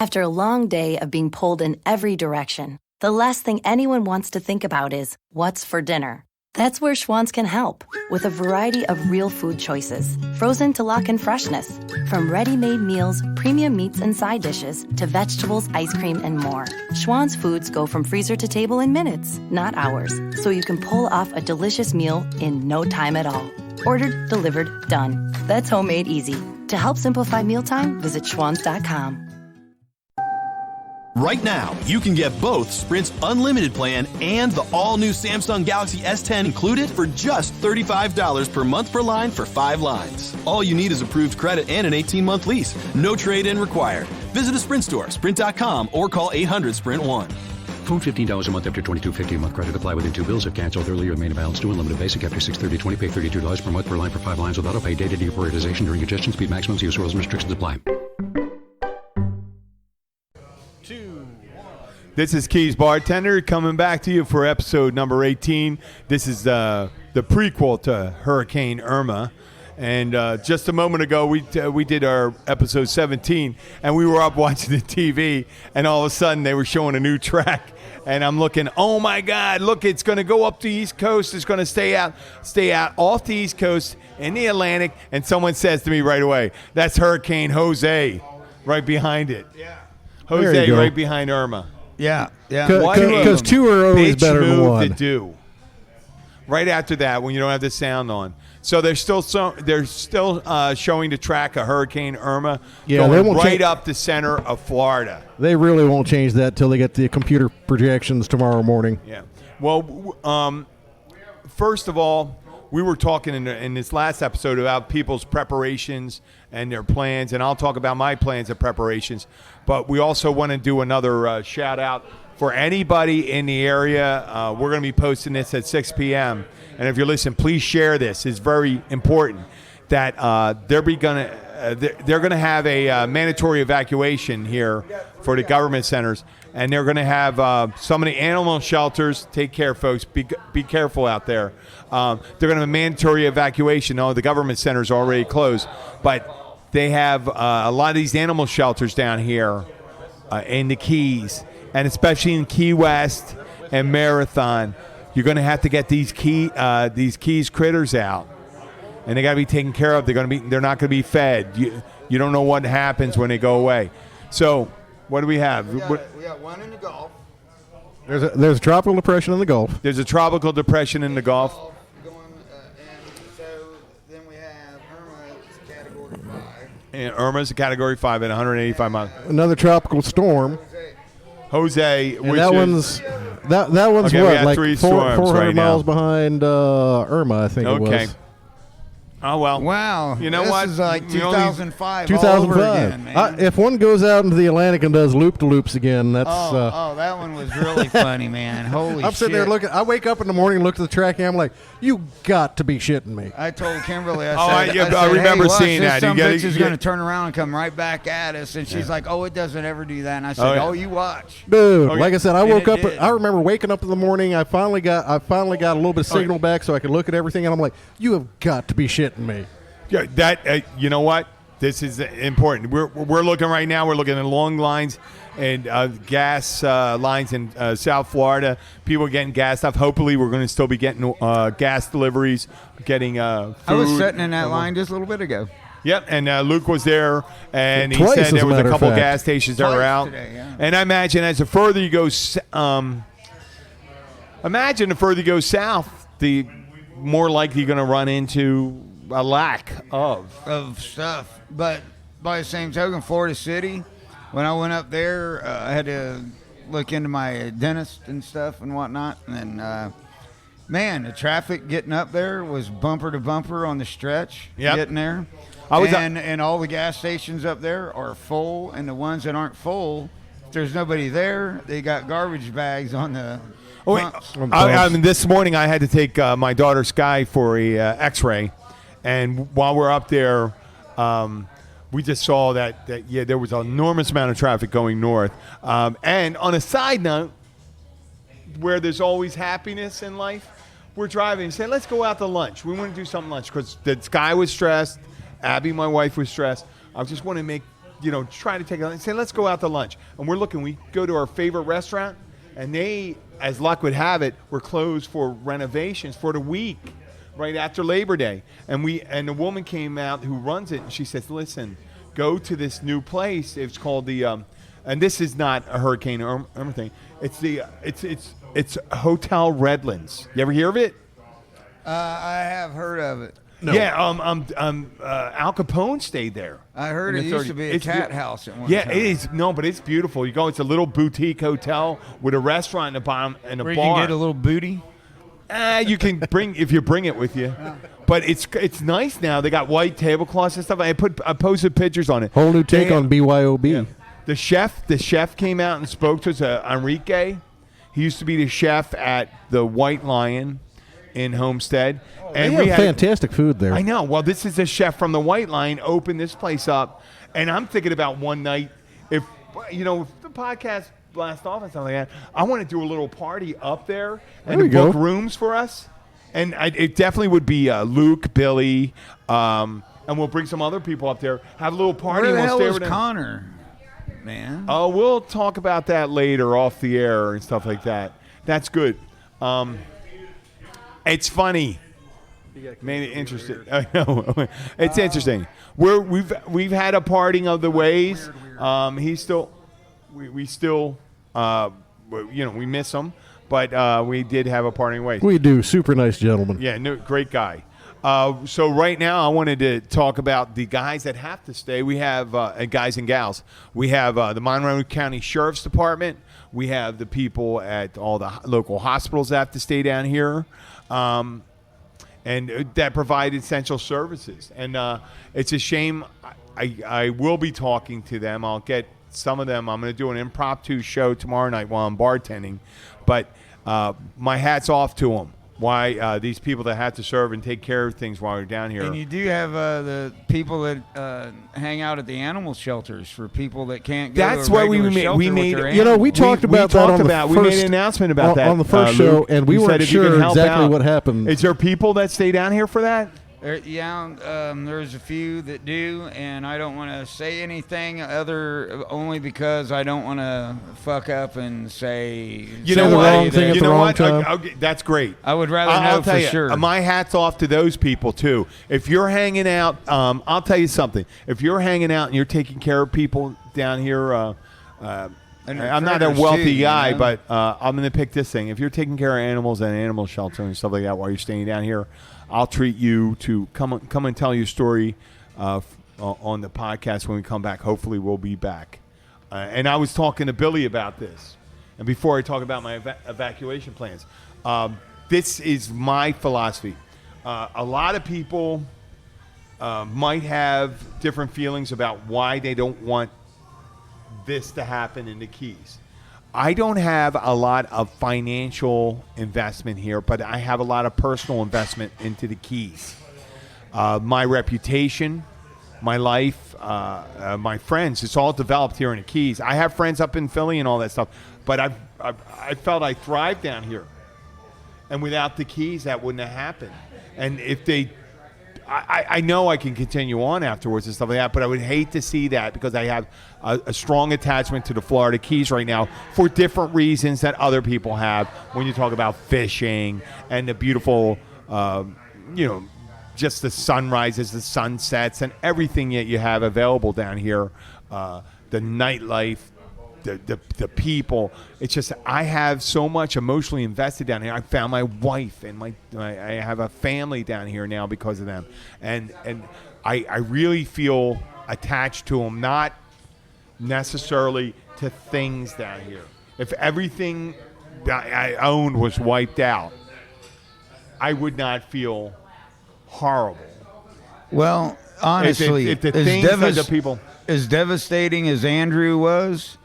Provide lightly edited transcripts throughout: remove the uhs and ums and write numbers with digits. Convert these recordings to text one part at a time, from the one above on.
After a long day of being pulled in every direction, the last thing anyone wants to think about is what's for dinner. That's where Schwann's can help, with a variety of real food choices, frozen to lock in freshness. From ready-made meals, premium meats and side dishes, to vegetables, ice cream, and more. Schwann's foods go from freezer to table in minutes, not hours, so you can pull off a delicious meal in no time at all. Ordered, delivered, done. That's homemade easy. To help simplify mealtime, visit schwanns.com. Right now, you can get both Sprint's unlimited plan and the all-new Samsung Galaxy S10 included for just $35 per month per line for 5 lines. All you need is approved credit and an 18-month lease. No trade-in required. Visit a Sprint store, sprint.com, or call 800-SPRINT-1. Phone $15 a month after $22.50 a month. Credit apply within 2 bills. If canceled earlier, remain balance due. Unlimited basic after $630.20. Pay $32 per month per line for 5 lines with auto pay. Data deprioritization during congestion. Speed maximums. Use rules and restrictions apply. This is Keys Bartender coming back to you for episode number 18. This is the prequel to Hurricane Irma. And just a moment ago, we did our episode 17, and we were up watching the TV, and all of a sudden they were showing a new track. And I'm looking, oh, my God, look, it's going to go up the East Coast. It's going to stay out off the East Coast in the Atlantic. And someone says to me right away, that's Hurricane Jose right behind it. Yeah, Jose right behind Irma. Yeah. Because two are always better than one. To do right after that when you don't have the sound on. So they're still showing the track of Hurricane Irma going right up the center of Florida. They really won't change that till they get the computer projections tomorrow morning. Yeah. Well, first of all, we were talking in this last episode about people's preparations and their plans, and I'll talk about my plans and preparations. But we also want to do another shout-out for anybody in the area. We're going to be posting this at 6 p.m., and if you're listening, please share this. It's very important that they're going to have a mandatory evacuation here for the government centers, and they're going to have some of the animal shelters. Take care, folks. Be careful out there. They're going to have a mandatory evacuation. No, the government centers are already closed, but they have a lot of these animal shelters down here in the Keys, and especially in Key West and Marathon. You're going to have to get these Keys critters out, and they got to be taken care of. They're not going to be fed. You don't know what happens when they go away. So, what do we have? We got one in the Gulf. There's a tropical depression in the Gulf. There's a tropical depression in the Gulf. And so then we have Irma, Category 5. And Irma's a Category 5 at 185 miles. Another tropical storm. Jose, and that one's okay, what, like 400 right miles behind Irma, I think it was. Oh, well. Wow. You know this what? This is like 2005 2005. all over again, man. If one goes out into the Atlantic and does loop-de-loops again, that's... that one was really funny, man. Holy shit. I'm sitting there looking. I wake up in the morning, look at the track, and I'm like, you got to be shitting me. I told Kimberly, I remember hey, seeing that. Some bitch is going to turn around and come right back at us. And she's like, it doesn't ever do that. And I said, you watch. Dude, like I said, I woke up. I remember waking up in the morning. I finally got a little bit of signal back so I could look at everything. And I'm like, you have got to be shitting me. Yeah, that you know what? This is important. We're looking right now. We're looking at long lines and gas lines in South Florida. People are getting gas stuff. Hopefully, we're going to still be getting gas deliveries, getting food. I was sitting in that line just a little bit ago. Yep, and Luke was there, and he Twice, said there was a couple fact. gas stations that were out. Today, yeah. And I imagine as the further you go, south, the more likely you're going to run into a lack of stuff. But by the same token, Florida City, when I went up there, I had to look into my dentist and stuff and whatnot. And man, the traffic getting up there was bumper to bumper on the stretch. Getting there. And all the gas stations up there are full, and the ones that aren't full, if there's nobody there, they got garbage bags on the pumps. This morning I had to take my daughter Sky for a X-ray. And while we're up there, we just saw that there was an enormous amount of traffic going north. And on a side note, where there's always happiness in life, we're driving and say, let's go out to lunch. We want to do something lunch because the Sky was stressed. Abby, my wife, was stressed. I just want to make try to take say, let's go out to lunch. And we're looking. We go to our favorite restaurant, and they, as luck would have it, were closed for renovations for the week, right after Labor Day. And the woman came out who runs it, and she says, "Listen, go to this new place. It's called the and this is not a Hurricane Irma thing. It's Hotel Redlands. You ever hear of it? I have heard of it. No. Yeah, Al Capone stayed there. I heard it used to be a cat house at one time. Yeah, it is. No, but it's beautiful. You go, it's a little boutique hotel with a restaurant in the bottom and a Where bar. You can get a little booty? You can bring, if you bring it with you. But it's nice now. They got white tablecloths and stuff. I posted pictures on it. Whole new take on BYOB. Yeah. The chef came out and spoke to us, Enrique. He used to be the chef at the White Lion in Homestead. And we had fantastic food there. I know. Well, this is a chef from the White Lion opened this place up, and I'm thinking about one night if the podcast blasts off and something like that, I want to do a little party up there and book rooms for us. And it definitely would be Luke, Billy, and we'll bring some other people up there. Have a little party. Where the hell is with Connor, man? Oh, we'll talk about that later off the air and stuff like that. That's good. It's funny. Made it interesting. I know. It's interesting. We've had a parting of the ways. He's still, we still, we miss him, but we did have a parting ways. We do. Super nice gentleman. Yeah, no, great guy. So right now, I wanted to talk about the guys that have to stay. We have guys and gals. We have the Monroe County Sheriff's Department. We have the people at all the local hospitals that have to stay down here. And that provide essential services. And it's a shame. I will be talking to them. I'll get some of them. I'm going to do an impromptu show tomorrow night while I'm bartending. But my hat's off to them. Why these people that have to serve and take care of things while you're down here. And you do have the people that hang out at the animal shelters for people that can't go That's to a why regular we made shelter with their we animals. talked about that on the first, we made an announcement about that on the first show, and we weren't sure exactly what happened. Is there people that stay down here for that? There's a few that do, and I don't want to say anything only because I don't want to fuck up and say the wrong thing at the wrong time. Okay, that's great. I would rather I'll know tell for you, sure. My hat's off to those people too. If you're hanging out, I'll tell you something. If you're hanging out and you're taking care of people down here, I'm not a wealthy guy, but I'm going to pick this thing. If you're taking care of animals at an animal shelter and stuff like that while you're staying down here, I'll treat you to come and tell your story on the podcast when we come back. Hopefully we'll be back. And I was talking to Billy about this. And before I talk about my evacuation plans, this is my philosophy. A lot of people might have different feelings about why they don't want this to happen in the Keys. I don't have a lot of financial investment here, but I have a lot of personal investment into the Keys. My reputation, my life, my friends, it's all developed here in the Keys. I have friends up in Philly and all that stuff, but I felt I thrived down here. And without the Keys, that wouldn't have happened. And if they I know I can continue on afterwards and stuff like that, but I would hate to see that because I have a strong attachment to the Florida Keys right now for different reasons that other people have when you talk about fishing and the beautiful, just the sunrises, the sunsets, and everything that you have available down here, the nightlife, the people. It's just I have so much emotionally invested down here. I found my wife and I have a family down here now because of them, and I really feel attached to them, not necessarily to things down here. If everything that I owned was wiped out, I would not feel horrible. Well, honestly, if the things that the people as devastating as Andrew was,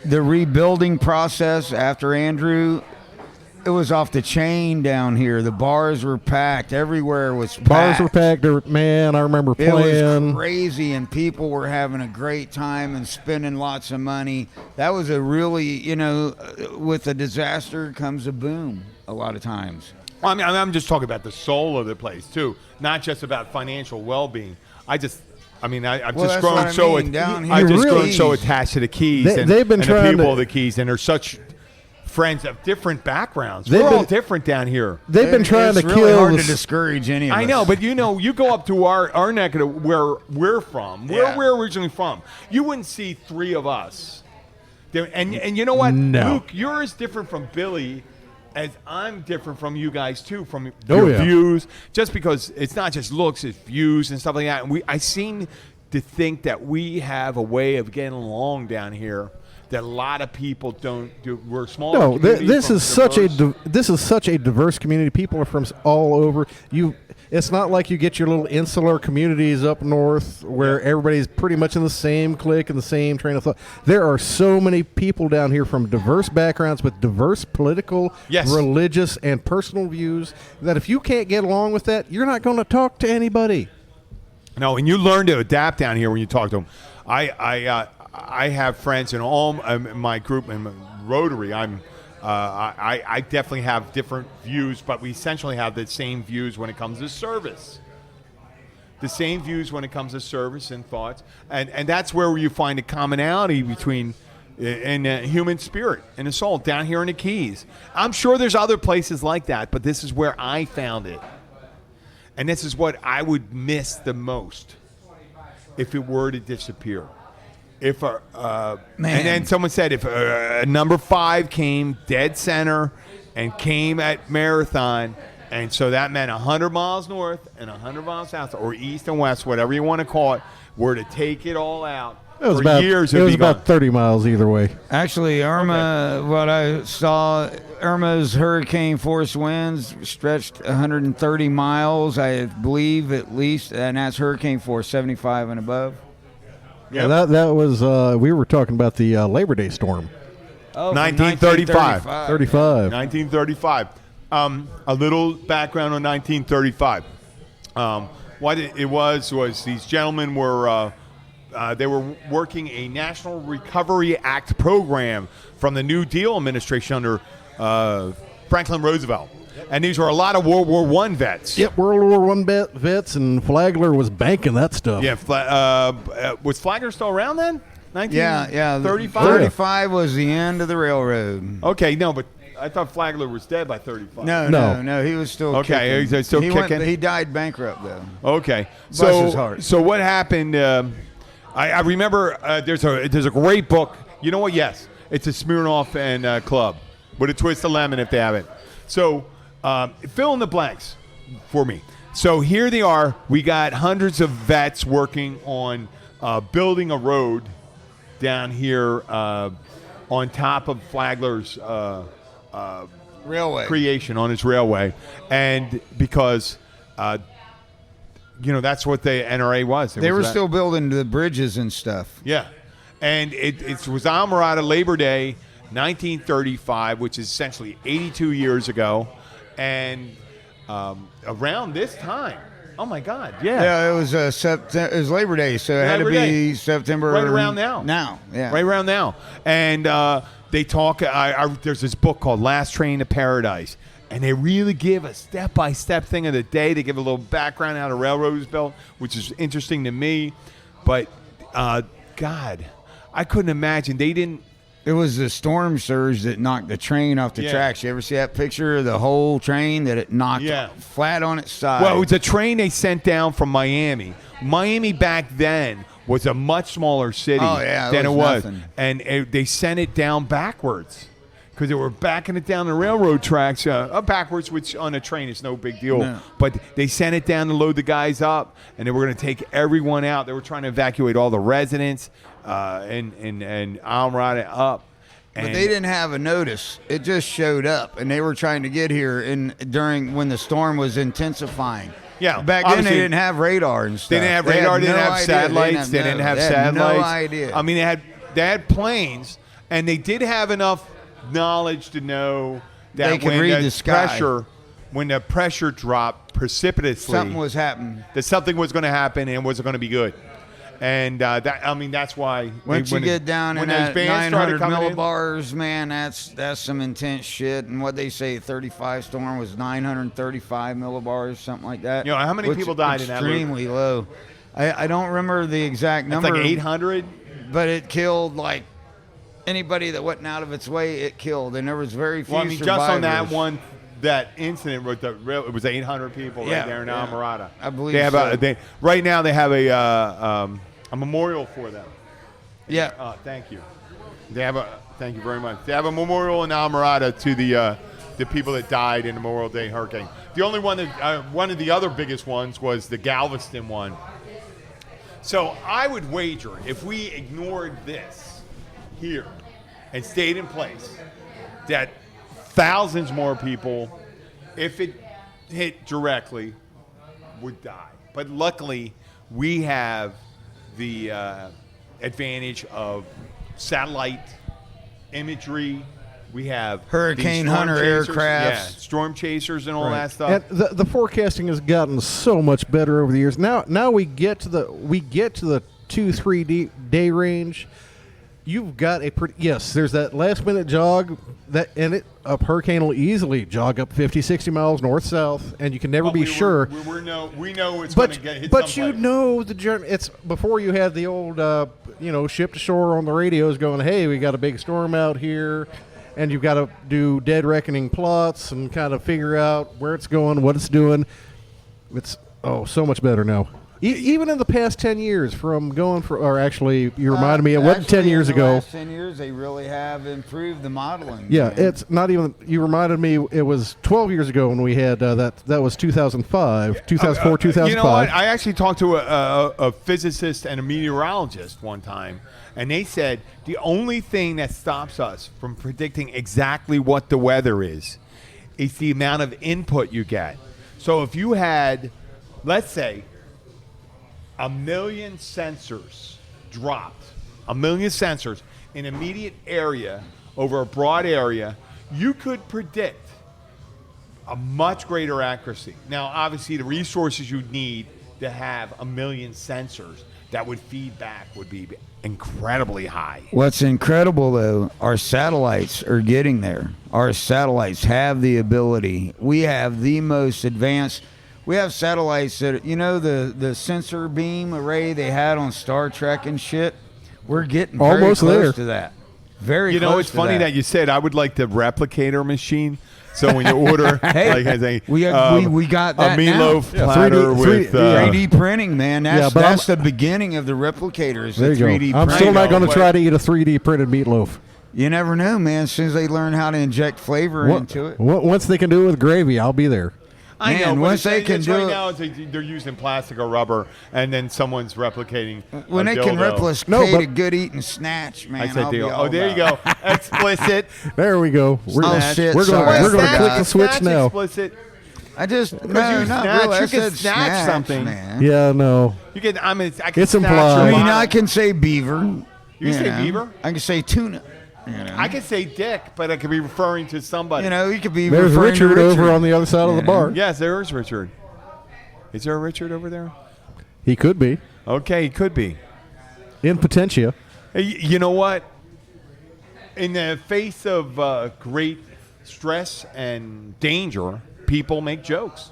the rebuilding process after Andrew, it was off the chain down here. The bars were packed. Everywhere was packed. Bars were packed. Man, I remember playing. It was crazy, and people were having a great time and spending lots of money. That was a really, with a disaster comes a boom a lot of times. Well, I'm just talking about the soul of the place, too, not just about financial well-being. I mean, I've Well, just that's what grown I so mean, down here I've just in grown Keys. so attached to the Keys They've been and the trying people to- of the Keys, and they're such friends of different backgrounds. They've We're all been- different down here. They've been trying it's to really kill. hard the to s- discourage any of us. I know, but you go up to our neck of the, where we're from, where Yeah. we're originally from. You wouldn't see three of us. And you know what, No. Luke, you're as different from Billy as I'm different from you guys too, from Oh, your yeah. views. Just because it's not just looks, it's views and stuff like that. And I seem to think that we have a way of getting along down here that a lot of people don't do. We're a small. No, this is such a diverse. this is such a diverse community. People are from all over. It's not like you get your little insular communities up north where everybody's pretty much in the same clique and the same train of thought. There are so many people down here from diverse backgrounds with diverse political, Yes. religious, and personal views that if you can't get along with that, you're not going to talk to anybody. No, and you learn to adapt down here when you talk to them. I have friends in all my group in Rotary. I definitely have different views, but we essentially have the same views when it comes to service. The same views when it comes to service and thoughts, and that's where you find a commonality between in human spirit and a soul down here in the Keys. I'm sure there's other places like that, but this is where I found it, and this is what I would miss the most if it were to disappear. If Man. and then someone said if number 5 came dead center and came at Marathon, and so that meant 100 miles north and 100 miles south, or east and west, whatever you want to call it, were to take it all out. It was for about years, it it'd was be gone. about 30 miles either way. Actually, Irma, what I saw, Irma's hurricane force winds stretched 130 miles, I believe, at least, and that's hurricane force 75 and above. Yeah, that was we were talking about the Labor Day storm. Oh, 1935. 35. 1935. A little background on 1935. What it was these gentlemen were they were working a National Recovery Act program from the New Deal administration under Franklin Roosevelt. And these were a lot of World War I vets. Yep, World War I vets, and Flagler was banking that stuff. Yeah, was Flagler still around then? Yeah. 1935? 35 was the end of the railroad. Okay, no, but I thought Flagler was dead by 35. No, he was still Okay, kicking. he's still kicking? He died bankrupt, though. Okay, Bless his heart. so what happened? I remember there's a great book. You know what? Yes, it's a Smirnoff and Club with a twist of lemon if they have it. So fill in the blanks for me. So here they are. We got hundreds of vets working on building a road down here on top of Flagler's Railway. creation on his railway, and because that's what the NRA was. They were still building the bridges and stuff. Yeah, and it was Almirada Labor Day, 1935, which is essentially 82 years ago, and around this time. Oh my God! Yeah, Yeah, it was it was Labor Day, so it had to Labor be Day. September. Right around now. Now, yeah. right around now. And they talk. There's this book called Last Train to Paradise, and they really give a step-by-step thing of the day. They give a little background how the railroad was built, which is interesting to me. But God, I couldn't imagine they didn't. It was the storm surge that knocked the train off the Yeah. tracks. You ever see that picture of the whole train that it knocked Yeah. flat on its side? Well, it was a train they sent down from Miami. Miami back then was a much smaller city Oh, yeah, it than it was was. nothing. And they sent it down backwards because they were backing it down the railroad tracks backwards, which on a train is no big deal. No. But they sent it down to load the guys up, and they were going to take everyone out. They were trying to evacuate all the residents and Almirada up. But they didn't have a notice. It just showed up, and they were trying to get here during when the storm was intensifying. Yeah, Back then they obviously- didn't have radar and stuff. They didn't have They had radar. They didn't no have idea. satellites. They didn't have they had satellites. No idea. I mean, they had planes, and they did have enough knowledge to know that They could when read the sky. when the pressure dropped precipitously, Something was happening. that something was going to happen and was going to be good. And that's why Once you get down in when those that bands started 900 coming in- millibars, man, that's some intense shit. And what they say, 35 storm was 935 millibars, something like that. You know, how many Which people died in that, Luke? Extremely low. I don't remember the exact It's number. like 800. But it killed like anybody that wasn't out of its way. It killed, and there was very few Well, I mean, survivors. just on that one, that incident, it was 800 people right there in Almirada. I believe they have so. right now they have a memorial for them. Yeah. Thank you. Thank you very much. They have a memorial in Almirada to the people that died in the Memorial Day hurricane. The only one that one of the other biggest ones was the Galveston one. So I would wager if we ignored this here and stayed in place, that thousands more people, if it hit directly, would die. But luckily, we have the advantage of satellite imagery. We have Hurricane these storm Hunter chasers, aircrafts. storm chasers, and all that stuff. And the forecasting has gotten so much better over the years. Now we get to the 2-3 day range. You've got a there's that last minute jog a hurricane will easily jog up 50-60 miles north south, and you can never be sure. We know it's going to get hit. But someplace. you know the journey. It's before you had the old ship to shore on the radios going, hey, we got a big storm out here, and you've got to do dead reckoning plots and kind of figure out where it's going, what it's doing. It's so much better now. Even in the past 10 years, from going for, or actually, you reminded me, it wasn't 10 years ago. In the last 10 years, they really have improved the modeling. Yeah, man. it's not even. You reminded me, it was 12 years ago when we had that. That was 2005, 2004, 2005. You know what? I actually talked to a physicist and a meteorologist one time, and they said the only thing that stops us from predicting exactly what the weather is the amount of input you get. So if you had, let's say, 1 million sensors dropped, 1 million sensors in an immediate area over a broad area, you could predict a much greater accuracy. Now, obviously, the resources you need to have 1 million sensors that would feed back would be incredibly high. What's incredible, though, our satellites are getting there. Our satellites have the ability. We have the most advanced. We have satellites that, the sensor beam array they had on Star Trek and shit. We're getting almost very close there to that. Very You know, close it's to funny that you said I would like the replicator machine. So when you order, Hey, like as a we got that a meatloaf now. platter with 3D printing, man. That's, but that's the beginning of the replicators. There the you 3D go. I'm printing. still not going to Wait. try to eat a 3D printed meatloaf. You never know, man. As soon as they learn how to inject flavor into it. Once they can do it with gravy, I'll be there. I Man, know, but once they it's can do right it- now, they're using plastic or rubber, and then someone's replicating. When a they can dildo. replicate No, but- a good eating snatch, man. I said I'll be deal. all Oh, there you about go. Explicit. There we go. We're Oh, gonna shit, we're sorry. going to Snatch- click the switch Snatch now. Explicit. I just you not snatch, really. I you can said snatch something. man. Yeah, no. You can. I mean, I can It's snatch implied. your I mean, bottle. I can say beaver. You can say know. beaver? I can say tuna. You know, I can say dick, but I could be referring to somebody. you could be. There's referring to Richard over on the other side of the Yeah. bar. Yes, there is Richard. Is there a Richard over there? He could be Okay, he could be. in Potentia. Hey, you know what? In the face of great stress and danger, people make jokes.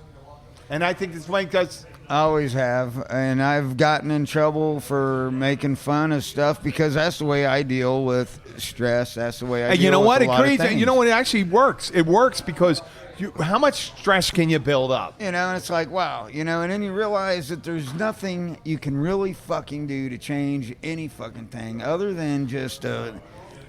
And I think this makes us. I always have, and I've gotten in trouble for making fun of stuff because that's the way I deal with stress. That's the way I. Hey, deal you know with what? a It lot of creates. things. You know what? It actually works. It works because how much stress can you build up? And it's like, wow, and then you realize that there's nothing you can really fucking do to change any fucking thing other than just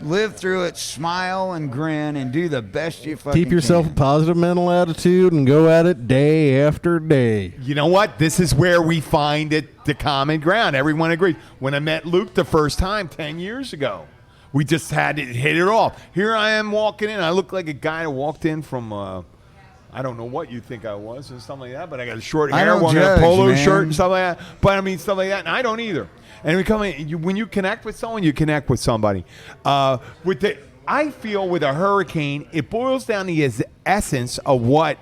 live through it, smile and grin, and do the best you fucking Keep yourself a can. positive mental attitude and go at it day after day. You know what? This is where we find it the common ground. Everyone agrees. When I met Luke the first time 10 years ago, we just had to hit it off. Here I am walking in. I look like a guy that walked in from, I don't know what you think I was and stuff like that, but I got short I hair, don't wearing judge, a polo man. shirt and stuff like that. But I mean, stuff like that, and I don't either. And we come in, when you connect with someone, you connect with somebody. I feel with a hurricane, it boils down to the essence of what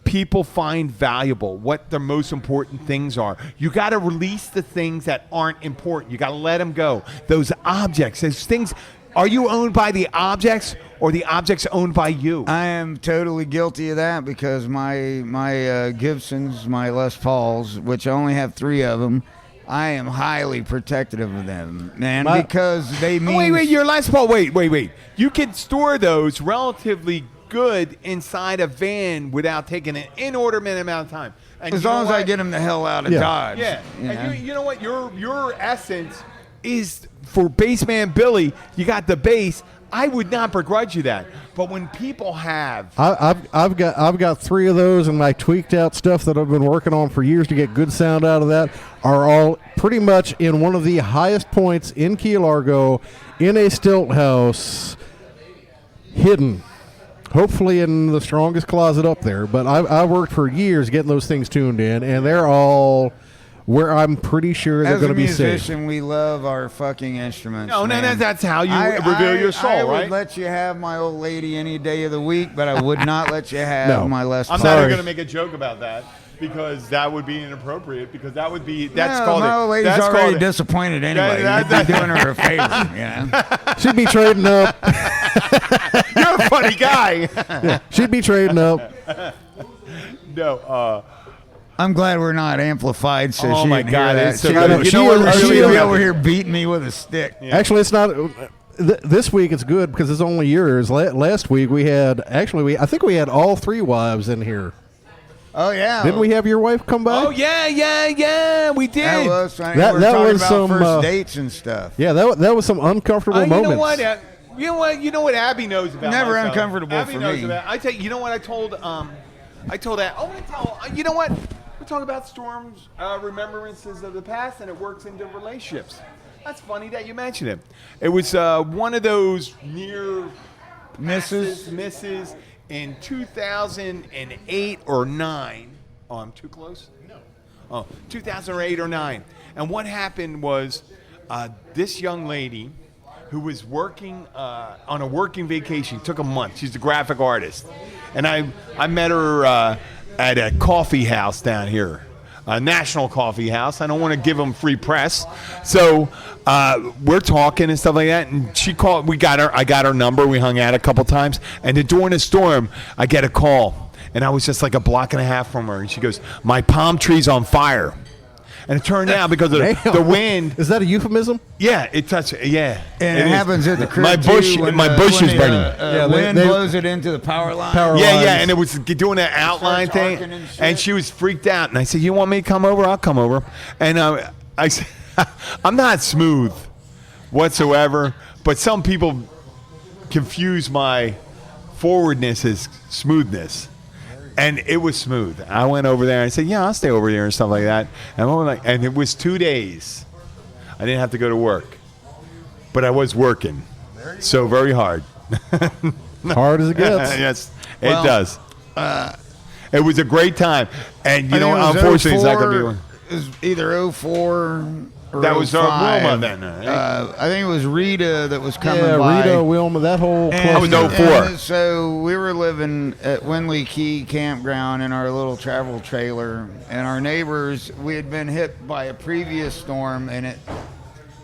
people find valuable, what the most important things are. You got to release the things that aren't important. You got to let them go. Those objects, those things. Are you owned by the objects or the objects owned by you? I am totally guilty of that because my Gibsons, my Les Pauls, which I only have 3 of them, I am highly protective of them, man, because they mean. Wait, your last ball. Wait. You can store those relatively good inside a van without taking an inordinate amount of time. And as long as I get them the hell out of Dodge. Yeah. You know? And you know what? Your essence is for Baseman Billy. You got the bass. I would not begrudge you that. But when people have, I've got 3 of those, and my tweaked out stuff that I've been working on for years to get good sound out of that are all pretty much in one of the highest points in Key Largo, in a stilt house, hidden. Hopefully in the strongest closet up there. But I worked for years getting those things tuned in, and they're all where I'm pretty sure they're going to be safe. As a musician, we love our fucking instruments. No, man. that's how you reveal your soul, I right? would let you have my old lady any day of the week, but I would not let you have my Les Paul. I'm not even going to make a joke about that because that would be inappropriate. Because that's called my old lady's already disappointed anyway. You'd be doing her a favor, you know? She'd be trading up. You're a funny guy. Yeah, she'd be trading up. No. I'm glad we're not amplified, so Oh she my didn't God, hear it's that. so She good. be over here beating me with a stick. Yeah. Actually, it's not. This week it's good because it's only yours. Last week we had I think we had all 3 wives in here. Oh yeah. Didn't we have your wife come by? Oh yeah, we did. That was funny. That We're talking was about some, first dates and stuff. Yeah, that was some uncomfortable moments. You know what Abby knows about. Never myself. uncomfortable Abby for knows me. About, I tell you, you know what I told that. You know what? We talk about Storm's remembrances of the past, and it works into relationships. That's funny that you mentioned it. It was one of those near misses in 2008 or 9. Oh, I'm too close? No. Oh, 2008 or 9. And what happened was this young lady who was working on a working vacation, took a month. She's a graphic artist. And I met her at a coffee house down here, a national coffee house. I don't want to give them free press. So we're talking and stuff like that. And she called. I got her number. We hung out a couple times. And then during the storm, I get a call. And I was just like a block and a half from her. And she goes, "My palm tree's on fire." And it turned out because of the wind. Is that a euphemism? Yeah, it touched. Yeah, and it happens at the crib my bush. too, My bush is burning. Wind blows it into the power line. Yeah, and it was doing that outline thing, and she was freaked out. And I said, "You want me to come over? I'll come over." And I said, "I'm not smooth whatsoever, but some people confuse my forwardness as smoothness." And it was smooth. I went over there and I said, "Yeah, I'll stay over there," and stuff like that. And it was 2 days. I didn't have to go to work, but I was working, so very hard. Hard as it gets. Yes, it does. It was a great time, and unfortunately, it's not going to be. It was either 04 or that was 05. Wilma then. I think it was Rita that was coming by. Rita, Wilma, that whole cluster. That was 04. And so we were living at Windley Key Campground in our little travel trailer, and our neighbors, we had been hit by a previous storm, and it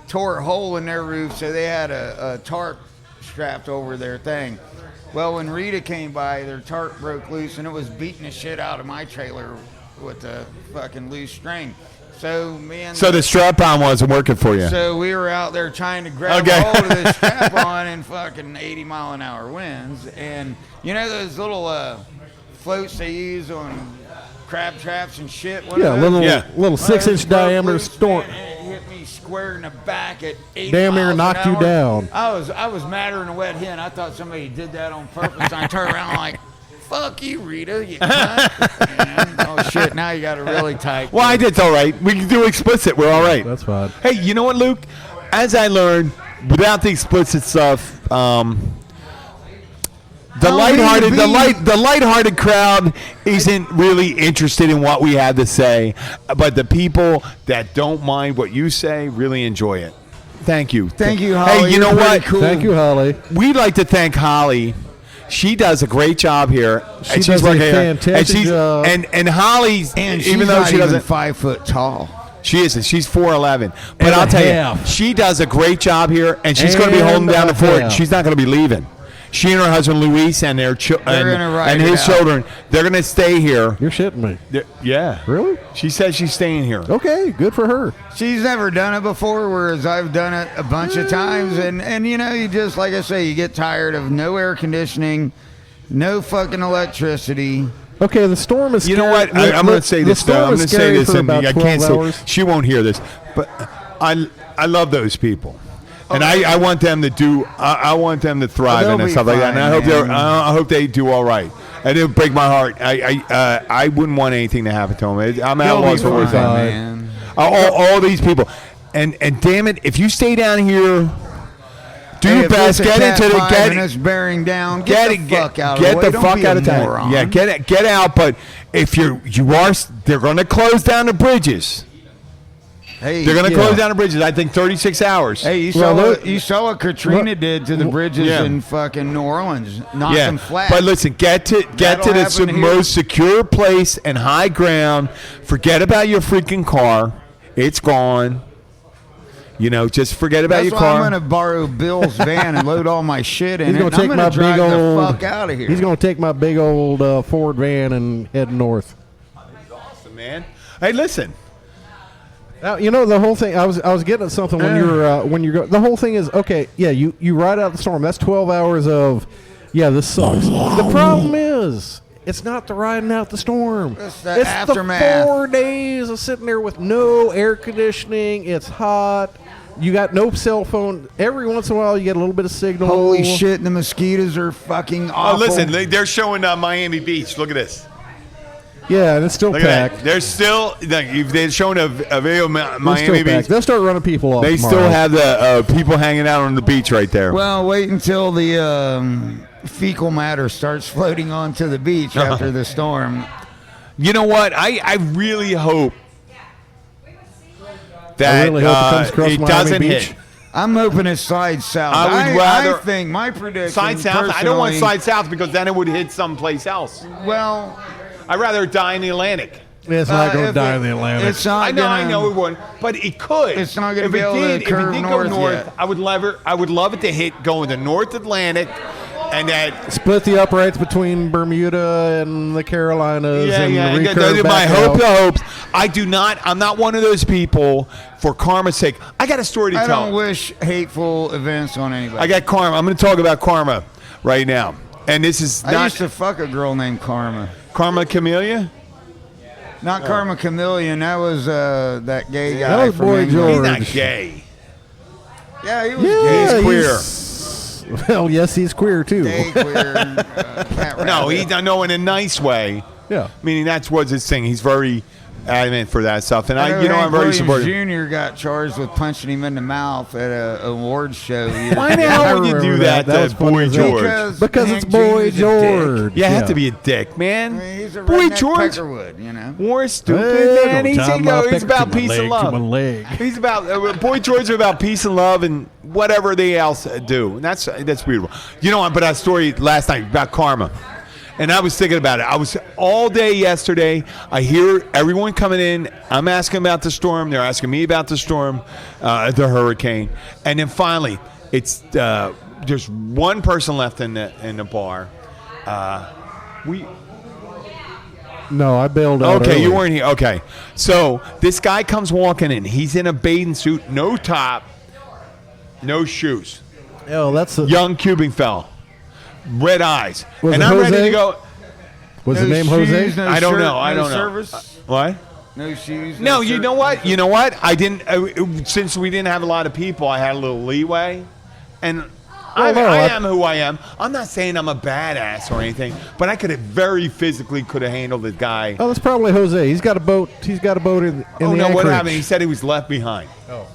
tore a hole in their roof, so they had a tarp strapped over their thing. Well, when Rita came by, their tarp broke loose, and it was beating the shit out of my trailer with the fucking loose string. So the strap-on wasn't working for you. So we were out there trying to grab a hold of the strap-on in fucking 80-mile-an-hour winds, and you know those little floats they use on crab traps and shit. Little 6-inch diameter storm. It hit me square in the back at 80 damn near miles knocked an you hour. down. I was madder than a wet hen. I thought somebody did that on purpose. I turned around like, "Fuck you, Rita, you cunt." Oh shit! Now you got it really tight. Well, it's all right. We can do explicit. We're all right. That's fine. Hey, you know what, Luke? As I learned, without the explicit stuff, the lighthearted crowd isn't really interested in what we have to say, but the people that don't mind what you say really enjoy it. Thank you. Thank you, Holly. Hey, you know what? Cool. Thank you, Holly. We'd like to thank Holly. She does a great job here. She does a fantastic job. And Holly, And even though she doesn't, 5 foot tall. she isn't. She's 4'11". But And I'll a tell half. you, she does a great job here, and she's going to be And holding down a the fort. half. She's not going to be leaving. She and her husband Luis and their and his children. They're going to stay here. You're shitting me. Yeah. Really? She says she's staying here. Okay, good for her. She's never done it before, whereas I've done it a bunch of times. And you know, you just, like I say, you get tired of no air conditioning, no fucking electricity. Okay, the storm is. You know what? I'm going to say this. I'm going to say this, and I can't say she won't hear this, but I love those people, and I want them to do. I want them to thrive and stuff like that. And I hope they do all right. And it would break my heart. I wouldn't want anything to happen to them. I'm at a loss for words, man. All these people, and damn it, if you stay down here. Do your best. Get into the and it's bearing down. Get the fuck out of the way. Get the fuck out of town. Yeah, get out. But if you are, they're going to close down the bridges. Hey, they're going to close down the bridges. I think 36 hours. Hey, you saw what Katrina did to the bridges in fucking New Orleans, knocked them flat. But listen, get to the most secure place and high ground. Forget about your freaking car. It's gone. You know, just forget about your car. I'm going to borrow Bill's van and load all my shit in. He's going to take my big old. The fuck out of here. He's going to take my big old Ford van and head north. That's awesome, man. Hey, listen. Now, you know the whole thing. I was getting at something when you're the whole thing is okay. Yeah, you ride out the storm. That's 12 hours of. Yeah, this sucks. The problem is. It's not the riding out the storm. It's the aftermath. The 4 days of sitting there with no air conditioning. It's hot. You got no cell phone. Every once in a while, you get a little bit of signal. Holy shit, the mosquitoes are fucking awful. Oh, listen, they're showing Miami Beach. Look at this. Yeah, and it's still packed. They're still, they're showing a video of Miami Beach. Packed. They'll start running people off They tomorrow. still have the people hanging out on the beach right there. Well, wait until the fecal matter starts floating onto the beach after the storm. You know what? I really hope that it doesn't hit. I'm hoping it slides south. I think my prediction. Slide south? I don't want to slide south because then it would hit someplace else. Well, I'd rather die in the Atlantic. It's not going to die in the Atlantic. It's not I know it wouldn't, but it could. It's not going to be able to curve north yet. I would love it to hit go in the North Atlantic. And that split the uprights between Bermuda and the Carolinas. My hopes. I'm not one of those people for karma's sake. I got a story to tell. I don't wish hateful events on anybody. I got karma. I'm going to talk about karma right now. And this is I used to fuck a girl named Karma. Karma Camellia? Not Karma Chameleon. That was that gay guy. That was Boy George. He's not gay. Yeah, he was gay. He's queer. Well, yes, he's queer too. Gay, queer. No, in a nice way. Yeah. Meaning that's what's his thing. He's very adamant for that stuff, and I'm very Williams supportive. Jr. got charged with punching him in the mouth at a award show. Why the hell would you do that to Boy George? Because it's Boy George. You have to be a dick, man. I mean, he's a Boy redneck George. Peckerwood, you know. More stupid, man. He's about peace and love. To my leg. He's about Boy George is about peace and love and whatever they else do, and that's beautiful. You know, but that story last night about karma. And I was thinking about it. I was all day yesterday. I hear everyone coming in. I'm asking about the storm. They're asking me about the storm, the hurricane. And then finally, it's there's one person left in the bar. No, I bailed out. Okay, early. you weren't here. Okay, so this guy comes walking in. He's in a bathing suit, no top, no shoes. Oh, that's a Young Cuban fella. Red eyes. Was and it I'm Jose? ready to go. Was the name shoes, Jose? no I don't shirt, know. I no don't know. service, What? no shoes. No, shirt. you know what? You know what? I didn't. Since we didn't have a lot of people, I had a little leeway. And I am who I am. I'm not saying I'm a badass or anything, but I could have very physically could have handled the guy. Oh, that's probably Jose. He's got a boat. He's got a boat in the Oh, no, what anchorage. happened? He said he was left behind. Oh.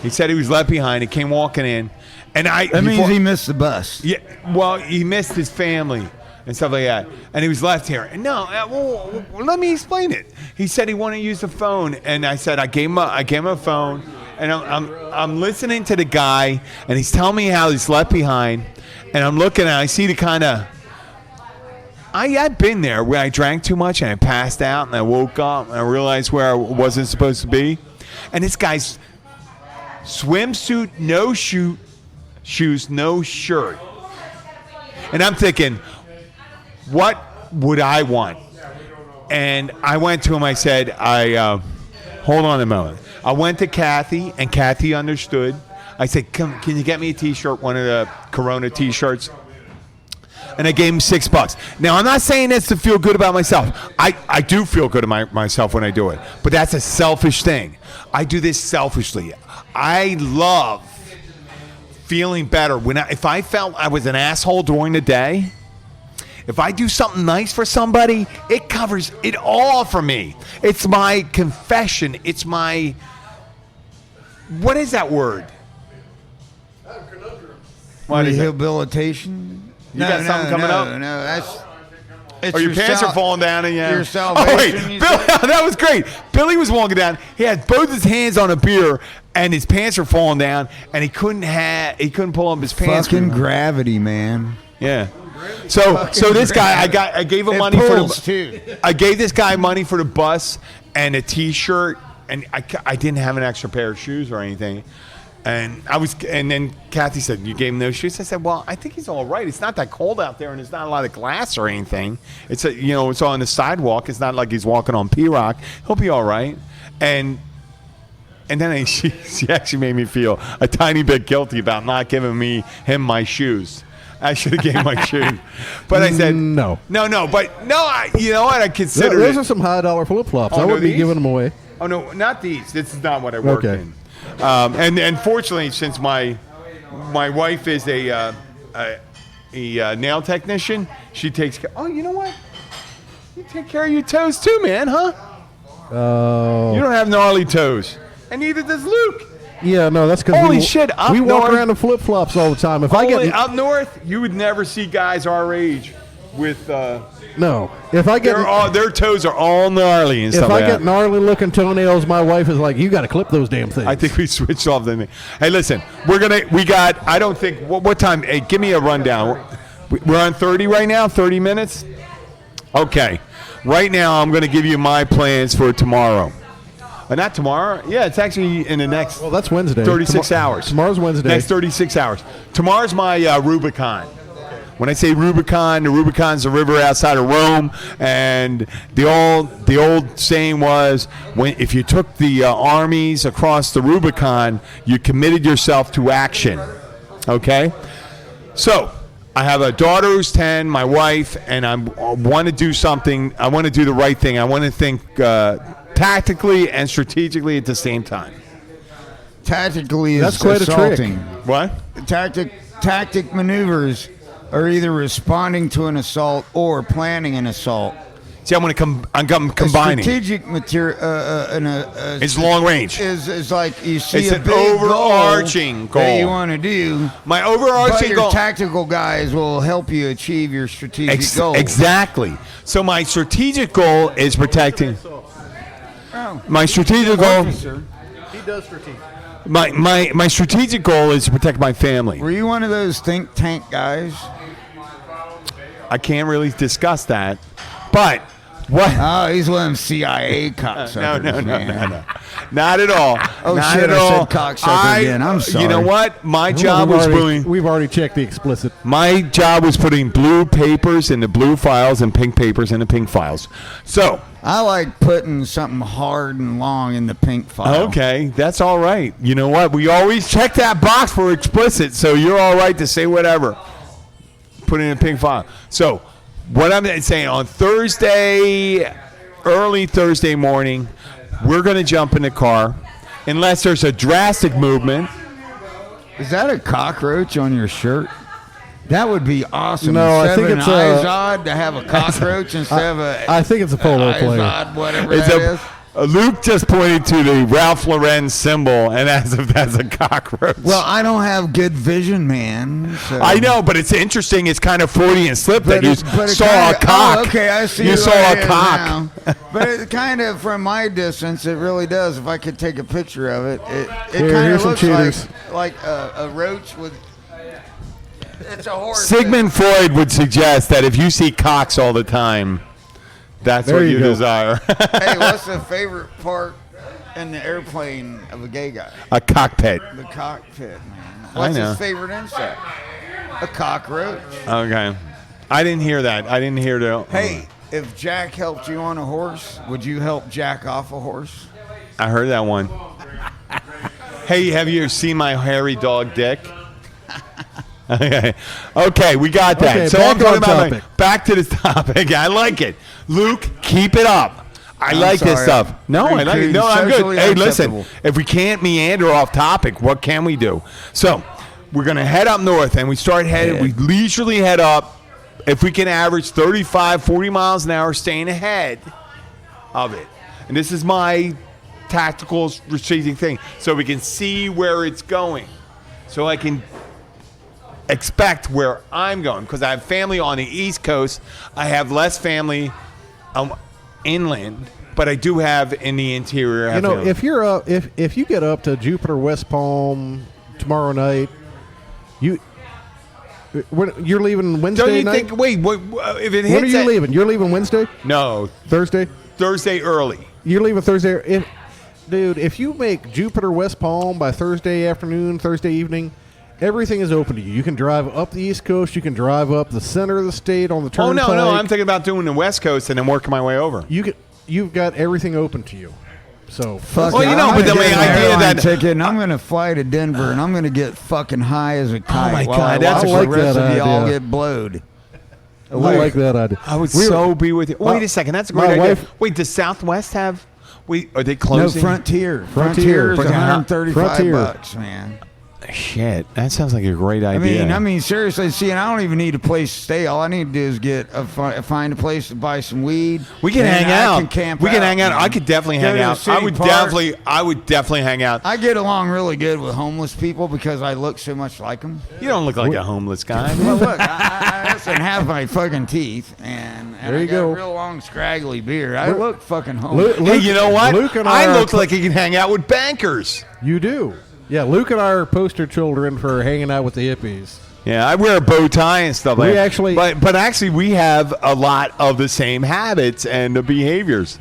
He said he was left behind. He came walking in. And That means he missed the bus. Yeah, well, he missed his family and stuff like that, and he was left here. And no, well, let me explain it. He said he wanted to use the phone, and I said I gave him a phone, and I'm listening to the guy, and he's telling me how he's left behind, and I'm looking and I see the kind of. I've been there where I drank too much and I passed out and I woke up and I realized where I wasn't supposed to be, and this guy's swimsuit, no shoes, no shirt. And I'm thinking, what would I want? And I went to him. I said, hold on a moment. I went to Kathy, and Kathy understood. I said, can you get me a T-shirt, one of the Corona T-shirts? And I gave him $6. Now, I'm not saying this to feel good about myself. I do feel good about myself when I do it. But that's a selfish thing. I do this selfishly. I love feeling better. If I felt I was an asshole during the day, if I do something nice for somebody, it covers it all for me. It's my confession. It's my... What is that word? Rehabilitation? You got something coming up? No, that's... Or your pants are falling down again. Your salvation. Oh, wait. Billy, that was great. Billy was walking down. He had both his hands on a beer, and his pants were falling down, and he couldn't pull up his pants. Fucking gravity, man. Yeah. So this guy, I gave him money for the too. I gave this guy money for the bus and a T-shirt, and I didn't have an extra pair of shoes or anything. And then Kathy said, "You gave him those shoes?" I said, "Well, I think he's all right. It's not that cold out there, and there's not a lot of glass or anything. It's it's on the sidewalk. It's not like he's walking on P-Rock. He'll be all right." And then she actually made me feel a tiny bit guilty about not giving him my shoes. I should have gave my shoes, but I said no. But you know what? I consider those are some $high $1 flip-flops. I wouldn't be giving them away. Oh no, not these. This is not what I work in. And fortunately, since my wife is a nail technician, she takes care. Oh, you know what? You take care of your toes too, man, huh? Oh. You don't have gnarly toes, and neither does Luke. Yeah, no, that's because we walk around in flip-flops all the time. If I get up north, you would never see guys our age with. No, if I get their toes are all gnarly and stuff. If I get gnarly looking toenails, my wife is like, "You got to clip those damn things." I think we switched off the. Hey, listen, we got. I don't think. What time? Hey, give me a rundown. We're on 30 right now. 30 minutes. Okay, right now I'm going to give you my plans for tomorrow. Not tomorrow. Yeah, it's actually in the next. Well, that's Wednesday. 36 hours. Tomorrow's Wednesday. Next 36 hours. Tomorrow's my Rubicon. When I say Rubicon, the Rubicon's a river outside of Rome, and the old saying was, if you took the armies across the Rubicon, you committed yourself to action. Okay, so I have a daughter who's 10, my wife, and I want to do something. I want to do the right thing. I want to think tactically and strategically at the same time. Tactically is that's quite assaulting. a trick. What? Tactic maneuvers are either responding to an assault or planning an assault. See, I'm combining. A strategic material. It's long range. Is like you see it's a an big overarching goal that you want to do. My overarching but goal. Your tactical guys will help you achieve your strategic goal. Exactly. So my strategic goal is protecting. Oh. My strategic goal. He does strategic. My strategic goal is to protect my family. Were you one of those think tank guys? I can't really discuss that, but what? Oh, he's one of them CIA cocksuckers. No. Not at all. Oh, not shit, at I all. said cocksucker again. I'm sorry. You know what? My job was We've already checked the explicit. My job was putting blue papers in the blue files and pink papers in the pink files. So I like putting something hard and long in the pink file. Okay, that's all right. You know what? We always check that box for explicit, so you're all right to say whatever. Put it in a pink file. So what I'm saying, on Thursday, early Thursday morning, we're going to jump in the car, unless there's a drastic movement. Is that a cockroach on your shirt? That would be awesome. No, instead I think of it's an Izod to have a cockroach instead of a. I think it's a polo player. Izod, whatever that is. Luke just pointed to the Ralph Lauren symbol, and as if that's a cockroach. Well, I don't have good vision, man. So. I know, but it's interesting. It's kind of Freudian slip that you saw a cock. Oh, okay, I see. You saw a cock. But it kind of, from my distance, it really does. If I could take a picture of it, it kind here's of some looks like a roach with. It's a horse. Sigmund Freud would suggest that if you see cocks all the time, that's what you desire. Hey, what's the favorite part in the airplane of a gay guy? A cockpit. The cockpit, man. What's his favorite insect? A cockroach. Okay. I didn't hear that. I didn't hear the. Hey, if Jack helped you on a horse, would you help Jack off a horse? I heard that one. Hey, have you seen my hairy dog dick? Okay, we got that. Okay, so back I'm talking on about topic. back to this topic. I like it. Luke, keep it up. I like this sorry. stuff. No, I like it. No, I'm good. Socially Hey, listen, unacceptable. if we can't meander off topic, what can we do? So we're going to head up north, and we start heading. We leisurely head up. If we can average 35, 40 miles an hour, staying ahead of it. And this is my tactical strategic thing, so we can see where it's going. So I can expect where I'm going, because I have family on the East Coast. I have less family inland, but I do have in the interior. You know, if you're up, if you get up to Jupiter West Palm tomorrow night, you're leaving Wednesday don't you night? think? Wait, if it hits? When are you leaving? You're leaving Wednesday? No, Thursday? Thursday early. You're leaving Thursday. Dude, if you make Jupiter West Palm by Thursday afternoon, Thursday evening, everything is open to you. You can drive up the East Coast. You can drive up the center of the state on the Oh turnpike. no, I'm thinking about doing the West Coast and then working my way over. You've got everything open to you. So Fuck Well, it. you know, I'm but gonna the get an idea airline that- ticket, and I'm going to fly to Denver, and I'm going to get fucking high as a kite. my while God, I that's watch a the great rest of idea. y'all get blowed. I like that idea. I would We were- so be with you. Wait a second, that's a great my idea. wife- Wait, does Southwest have? Wait, are they No, closing? Frontier. Frontier. Frontier is $135 Frontier. man. Shit, that sounds like a great idea. I mean, seriously. See, and I don't even need a place to stay. All I need to do is find a place to buy some weed. we can and hang I out. can camp We can out, hang out. man. I could definitely Go hang to the out. city park. I would definitely hang out. I get along really good with homeless people because I look so much like them. You don't look like a homeless guy. Well, look, I listen, have my fucking teeth, and There I you got go. a real long, scraggly beard. I look fucking homeless. Hey, you know what? Luke and I I look like he can hang out with bankers. You do. Yeah, Luke and I are poster children for hanging out with the hippies. Yeah, I wear a bow tie and stuff like We that. actually- but actually, we have a lot of the same habits and the behaviors.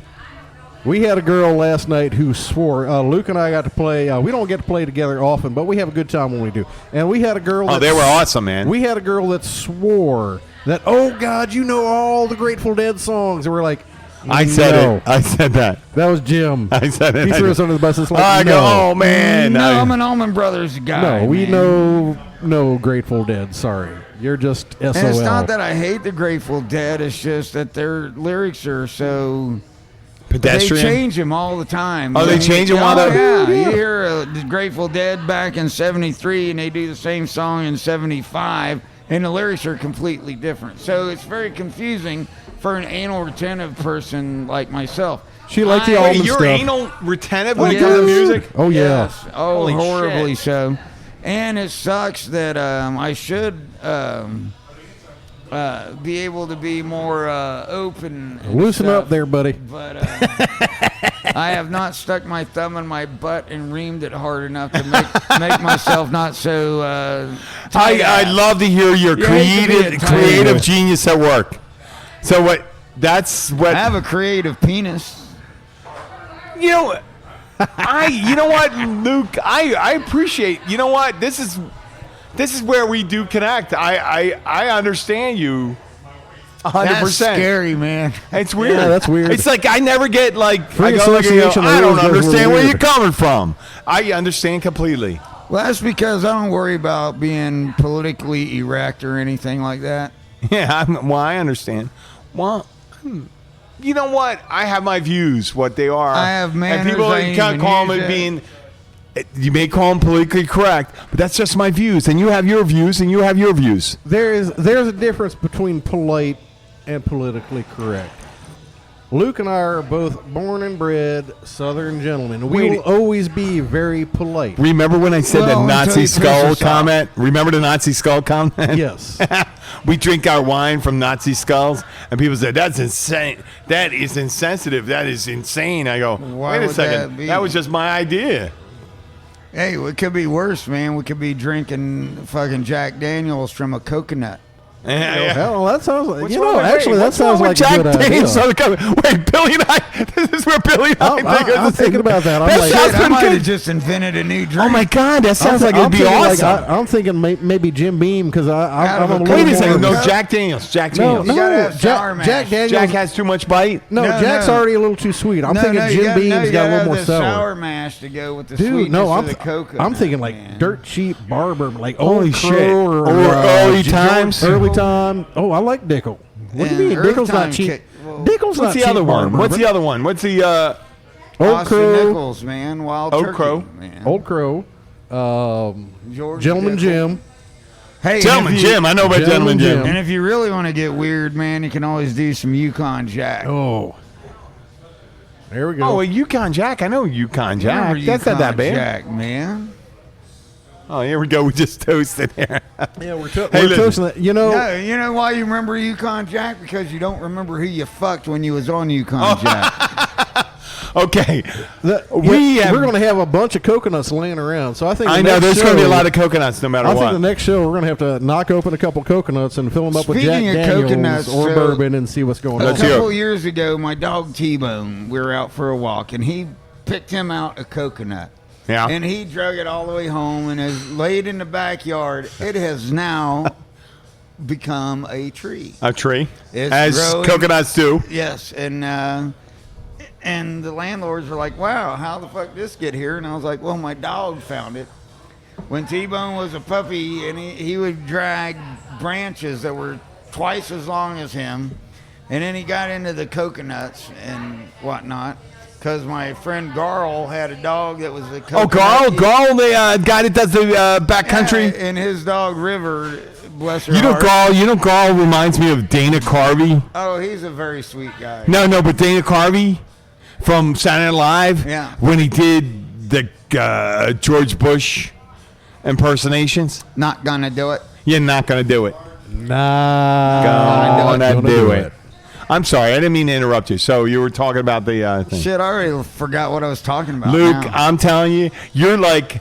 We had a girl last night who swore. Luke and I got to play. We don't get to play together often, but we have a good time when we do. And we had a girl. Oh, that they were awesome, man. We had a girl that swore that, oh God, you know all the Grateful Dead songs, and we're like, I said no. it. I said that. That was Jim. I said it. He I threw did. us under the bus. It's like, I no, go, oh man. No, I'm an Allman Brothers guy. no, we man. know no Grateful Dead. Sorry, you're just SOL. And it's not that I hate the Grateful Dead. It's just that their lyrics are so. Pedestrian. They change them all the time. Oh, they change them while Oh, they're- yeah. You hear the Grateful Dead back in '73, and they do the same song in '75, and the lyrics are completely different. So it's very confusing for an anal retentive person like myself. She liked the I- Allman Wait, you're stuff. anal retentive when Oh, it comes to yes. music? Oh yeah. Yes. Oh, Holy horribly shit. so. And it sucks that I should be able to be more open. and Loosen stuff, up there, buddy. But I have not stuck my thumb in my butt and reamed it hard enough to make myself not so. I love to hear your You hate to be a creative tight creative ass. genius at work. So what? That's what. I have a creative penis. You know, you know what, Luke? I appreciate. You know what? This is where we do connect. I understand you. 100%. That's scary, man. It's weird. Yeah, that's weird. It's like I never get like Free I go look at you, association I don't always goes a little understand where weird. you're coming from. I understand completely. Well, that's because I don't worry about being politically erect or anything like that. Yeah, I understand. Well, you know what? I have my views, what they are. I have manners, and people I ain't can't even call use them it. being. You may call them politically correct, but that's just my views, and you have your views, and you have your views. There's a difference between polite and politically correct. Luke and I are both born and bred Southern gentlemen. We will always be very polite. Remember when I said Well, the until Nazi you piss skull us off. comment? Remember the Nazi skull comment? Yes. We drink our wine from Nazi skulls, and people say, that's insane. That is insensitive. That is insane. I go, Why wait a would second. that be? That was just my idea. Hey, it could be worse, man. We could be drinking fucking Jack Daniels from a coconut. Hell, that sounds like, What's you wrong know, with- actually, wait, that what's wrong sounds with like Jack a good idea. Daniels on the cover? Wait, Billy and I. This is where Billy and I think I'm thinking about that. I'm That like, sounds I pretty might good. have just invented a new drink. Oh my God, that sounds like I'm it'd be thinking like, awesome. I'm thinking maybe Jim Beam because Out I'm of a a little Wait a second, more- no, Jack Daniels. Jack No, Daniels. You no, gotta have Sour Jack Mash. Daniels. Jack has too much bite. No, No, Jack's no. already a little too sweet. I'm thinking you Jim gotta- Beam's you got a gotta little have more the sour. sour mash to go with the Dude, sweetness no, of the coconut. I'm thinking like man. Dirt Cheap Barber, like Holy Old shit. Crow or Early George- Times. Early Time. Oh, I like Dickel. What do you And mean? Early Dickel's Time not cheap. well, Dickel's not What's the cheap other one? Barber, What's but- the other one? What's the Old Austin Crow. Nichols, man. Wild Old Turkey, Crow. man. Old Crow. George Gentleman Dickel. Jim. Hey, Gentleman and if you- Jim? I know about Gentleman Gentleman Jim. Jim. And if you really want to get weird, man, you can always do some Yukon Jack. Oh. There we go. Oh, well, Yukon Jack. I know Yukon Jack. Remember That's not that Yukon bad. Jack, man. Oh, here we go. We just toasted here. yeah, we're Hey, we're listen. toasting that. You know, No, you know why you remember Yukon Jack? Because you don't remember who you fucked when you was on Yukon Jack. Okay. we're going to have a bunch of coconuts laying around. So I think I the know next there's going to be a show- lot of coconuts no matter I what. think the next show we're going to have to knock open a couple coconuts and fill them up with Jack Speaking of Daniels coconuts, or so- bourbon and see what's going A on. Let's hear couple it. years ago, my dog T-Bone, we were out for a walk, and he picked him out a coconut. Yeah. And he drug it all the way home and has laid in the backyard. It has now become a tree. A tree. It's As growing. coconuts do. Yes, and the landlords were like, "Wow, how the fuck this get here?" And I was like, "Well, my dog found it. When T-Bone was a puppy, and he would drag branches that were twice as long as him, and then he got into the coconuts and whatnot." Because my friend Garl had a dog that was a coconut. Oh, Garl, the guy that does the backcountry. Yeah, and his dog River, bless her You know, heart. Garl reminds me of Dana Carvey. Oh, he's a very sweet guy. No, but Dana Carvey from Saturday Night Live. Yeah. When he did the George Bush impersonations. Not gonna do it. You're not gonna do it. Gonna do it. I'm sorry, I didn't mean to interrupt you. So you were talking about the thing. Shit, I already forgot what I was talking about. Luke, now. I'm telling you, you're like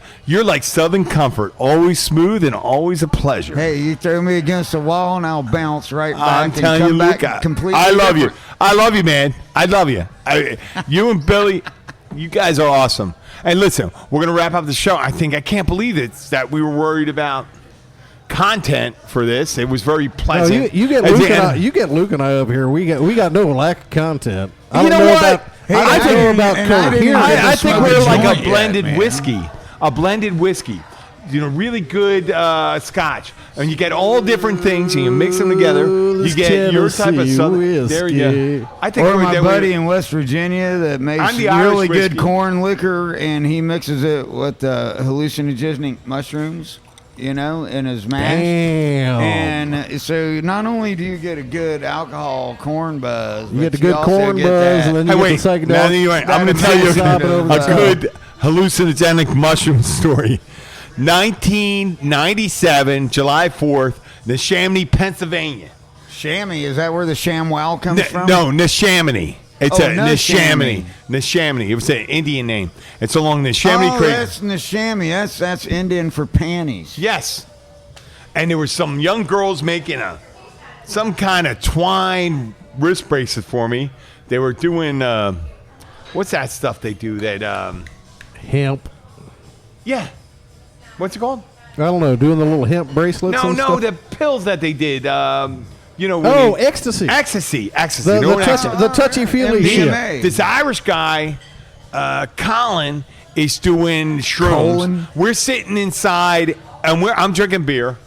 Southern Comfort, always smooth and always a pleasure. Hey, you throw me against the wall and I'll bounce right back. I'm and telling you, come Luke, back completely I love you. different. I love you, man. I love you. You and Billy, you guys are awesome. And listen, we're gonna wrap up the show. I can't believe it that we were worried about content for this. It was very No, pleasant. you get At Luke the and I, end- you get Luke and I up here. We got no lack of content. I You don't know know what? about. I don't know about and I didn't coherence. get to I think smoke we're a like a joint yet, blended man. whiskey. A blended whiskey. You know, really good scotch. And you get all different things and you mix them together. Ooh, You this get your type of Tennessee southern. There you whiskey. go. I think Or we're my that buddy we- in West Virginia that makes I'm the Irish really good whiskey. corn liquor, and he mixes it with hallucinogenic mushrooms, you know, in his mash. Damn. And so not only do you get a good alcohol corn buzz, You but get the good also corn get buzz, that. and then you Hey, get wait. the Now, psychedelic. you ain't- I'm going to that tell you amazing over a the top. good hallucinogenic mushroom story. 1997, July 4th, Neshaminy, Pennsylvania. Chamois, is that where the ShamWow comes from? No, Neshaminy. It's Oh, a Neshaminy. Neshaminy. It was an Indian name. It's along the Neshaminy Oh, Creek. that's Neshami. That's Indian for panties. Yes. And there were some young girls making some kind of twine wrist bracelet for me. They were doing what's that stuff they do that Hemp. yeah. What's it called? I don't know. Doing the little hemp bracelets. No, and no, stuff. the pills that they did. You know. when Oh, they- ecstasy. Ecstasy. The, No, the touchy feely shit. MDMA. This Irish guy, Colin, is doing shrooms. Colin? We're sitting inside, and I'm drinking beer.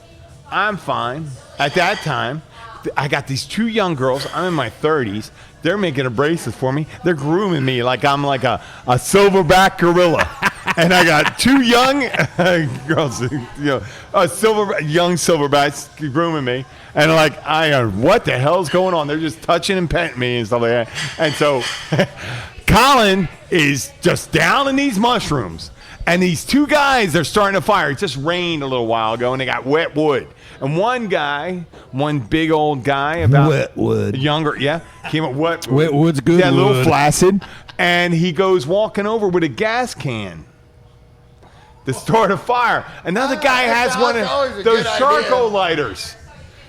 I'm fine. At that time, I got these two young girls. I'm in my 30s. They're making a bracelet for me. They're grooming me like I'm like a silverback gorilla. And I got two young girls, you know, young silverbacks grooming me. And like, what the hell's going on? They're just touching and petting me and stuff like that. And so Colin is just down in these mushrooms. And these two guys, they're starting a fire. It just rained a little while ago, and they got wet wood. And one big old guy, about Wet wood. younger, came up wet. Wet wood's good Yeah, a little wood. flaccid. And he goes walking over with a gas can to start a fire. Another guy has that's one always a of those good charcoal idea. lighters.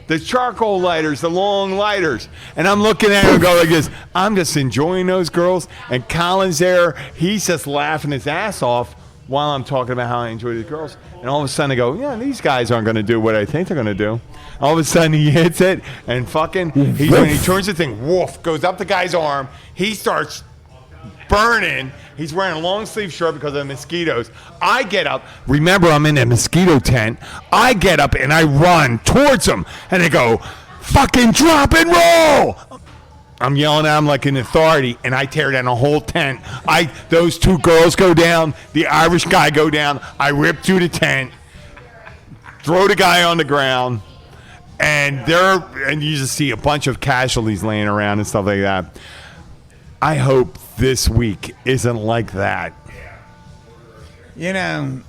the charcoal lighters, the long lighters. And I'm looking at him and go like this. I'm just enjoying those girls. And Colin's there. He's just laughing his ass off while I'm talking about how I enjoy the girls. And all of a sudden I go, yeah, these guys aren't going to do what I think they're going to do. All of a sudden he hits it and fucking, when he turns the thing, woof, goes up the guy's arm. He starts burning. He's wearing a long sleeve shirt because of the mosquitoes. I get up. Remember, I'm in a mosquito tent. I get up and I run towards him. And they go, fucking drop and roll. I'm yelling at him like an authority, and I tear down a whole tent. Those two girls go down. The Irish guy go down. I rip through the tent, throw the guy on the ground, and you just see a bunch of casualties laying around and stuff like that. I hope this week isn't like that. You know,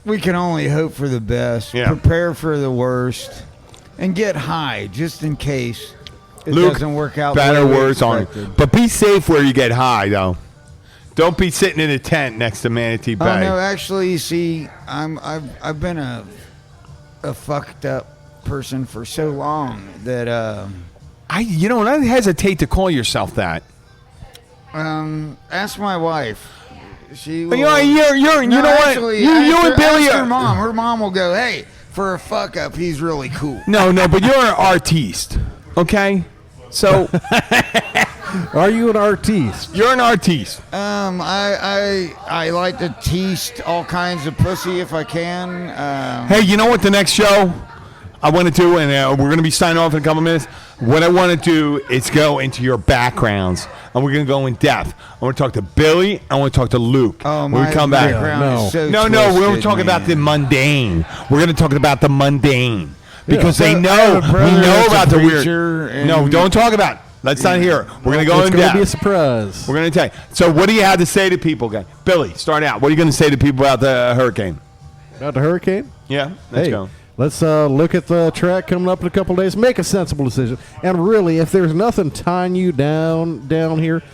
we can only hope for the best, prepare for the worst, and get high just in case it doesn't work out. Better words on it. But be safe where you get high, though. Don't be sitting in a tent next to Manatee Bay. Oh no, actually, you see, I've been a fucked up person for so long that I hesitate to call yourself that. Ask my wife. She will, you know what? You and Billy are. Her mom will go, hey, for a fuck up, he's really cool. No, but you're an artiste, okay? So, are you an artiste? You're an artiste. I like to tease all kinds of pussy if I can. Hey, you know what? The next show I want to do, and we're going to be signing off in a couple minutes. What I want to do is go into your backgrounds, and we're going to go in depth. I want to talk to Billy. I want to talk to Luke. Oh, my background is so no. We're going to talk about the mundane. We're going to talk about the mundane. Because we know about the weird. No, don't talk about it. Let's not hear it. We're going to go in depth. It's going to be a surprise. We're going to tell you. So what do you have to say to people, guys? Billy, start out. What are you going to say to people about the hurricane? About the hurricane? Yeah, let's go. Let's look at the track coming up in a couple of days. Make a sensible decision. And really, if there's nothing tying you down here,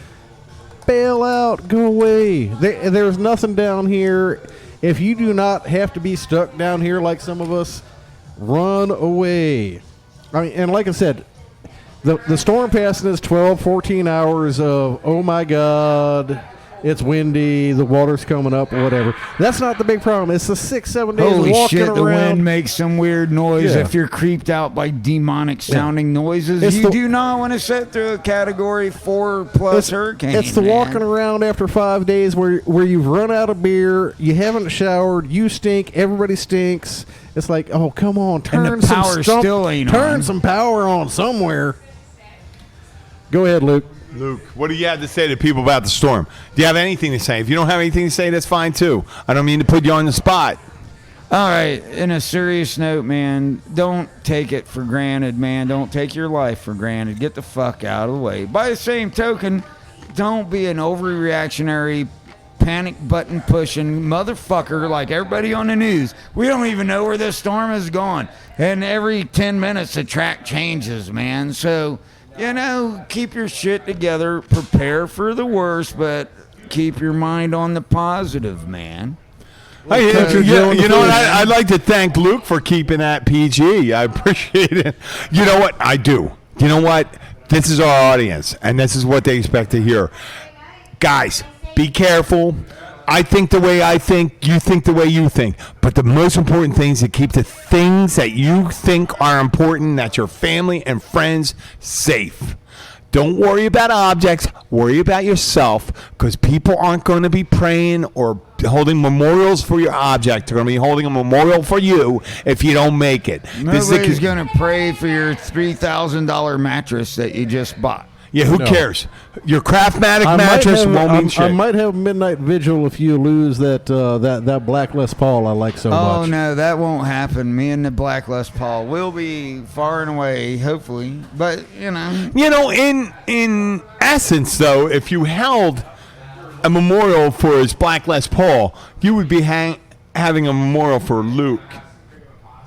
bail out. Go away. There's nothing down here. If you do not have to be stuck down here like some of us, run away. I mean, and like I said, the storm passing is 12, 14 hours of, oh my God, it's windy, the water's coming up, or whatever. That's not the big problem. It's the 6-7 days Holy walking shit, around. The wind makes some weird noise. If you're creeped out by demonic sounding noises, you do not want to sit through a Category 4+ hurricane. It's the walking around after 5 days where you've run out of beer, you haven't showered, you stink, everybody stinks. It's like, oh, come on, turn some power on somewhere. Go ahead, Luke. Luke, what do you have to say to people about the storm? Do you have anything to say? If you don't have anything to say, that's fine too. I don't mean to put you on the spot. All right, in a serious note, man, don't take it for granted, man. Don't take your life for granted. Get the fuck out of the way. By the same token, don't be an overreactionary, panic button pushing motherfucker like everybody on the news. We don't even know where this storm is going. And every 10 minutes, the track changes, man. So, keep your shit together, prepare for the worst, but keep your mind on the positive, man. Hey, you know what? I'd like to thank Luke for keeping that PG. I appreciate it. You know what? I do. You know what? This is our audience, and this is what they expect to hear. Guys, be careful. I think the way I think, you think the way you think. But the most important thing is to keep the things that you think are important, that's your family and friends, safe. Don't worry about objects. Worry about yourself, because people aren't going to be praying or holding memorials for your object. They're going to be holding a memorial for you if you don't make it. Nobody's going to pray for your $3,000 mattress that you just bought. Yeah, who cares? Your Craftmatic mattress won't mean shit. I might have a midnight vigil if you lose that Black Les Paul I like so much. Oh, no, that won't happen. Me and the Black Les Paul will be far and away, hopefully. But, in essence, though, if you held a memorial for his Black Les Paul, you would be having a memorial for Luke.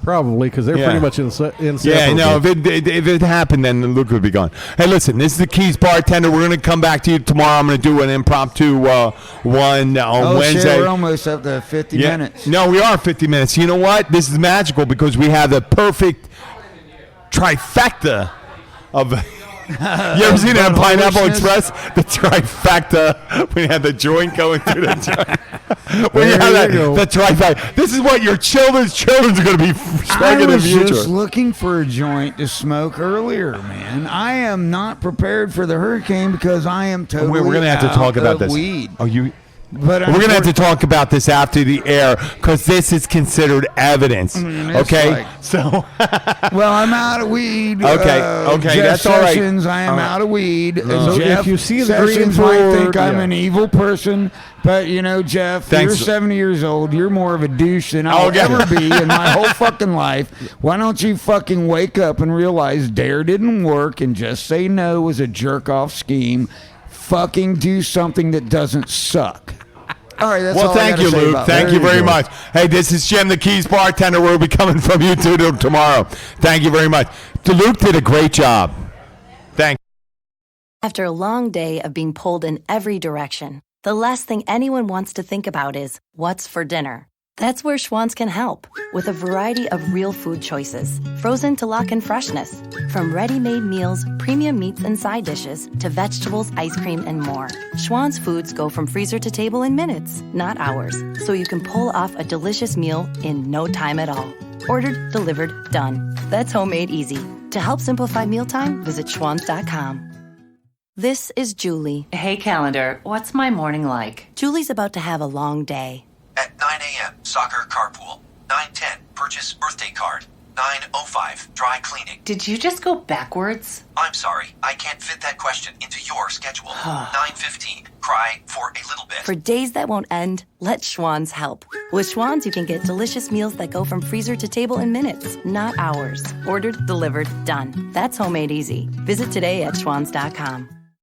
Probably, because they're pretty much inseparable. Yeah, no, if it happened, then Luke would be gone. Hey, listen, this is the Keys Bartender. We're going to come back to you tomorrow. I'm going to do an impromptu one on Wednesday. Shit, we're almost up to 50 minutes. No, we are 50 minutes. You know what? This is magical because we have the perfect trifecta of. You ever seen it on Pineapple Express? The trifecta. We had the joint going through the joint. We had the trifecta. This is what your children's are going to be smoking in the future. I was just looking for a joint to smoke earlier, man. I am not prepared for the hurricane because I am totally We're going to have to talk about this. Weed. Oh, you. But we're going to have to talk about this after the air because this is considered evidence. Okay? Well, I'm out of weed. Okay, Jeff that's all right. Sessions, I am out of weed. So Jeff if you see the Sessions green might board, think I'm an evil person, but Jeff, Thanks. you're 70 years old. You're more of a douche than I'll ever be in my whole fucking life. Why don't you fucking wake up and realize DARE didn't work and just say no was a jerk-off scheme? Fucking do something that doesn't suck. All right, that's all thank you, Luke. Thank you very much. Hey, this is Jim, the Keys bartender. We'll be coming from you two tomorrow. Thank you very much. Luke did a great job. Thank you. After a long day of being pulled in every direction, the last thing anyone wants to think about is what's for dinner. That's where Schwann's can help, with a variety of real food choices, frozen to lock in freshness. From ready-made meals, premium meats and side dishes, to vegetables, ice cream, and more. Schwann's foods go from freezer to table in minutes, not hours, so you can pull off a delicious meal in no time at all. Ordered, delivered, done. That's homemade easy. To help simplify mealtime, visit schwans.com. This is Julie. Hey, calendar, what's my morning like? Julie's about to have a long day. At 9 a.m., soccer carpool. 9:10, purchase birthday card. 9:05, dry cleaning. Did you just go backwards? I'm sorry, I can't fit that question into your schedule. 9:15, cry for a little bit. For days that won't end, let Schwann's help. With Schwann's, you can get delicious meals that go from freezer to table in minutes, not hours. Ordered, delivered, done. That's homemade easy. Visit today at schwans.com.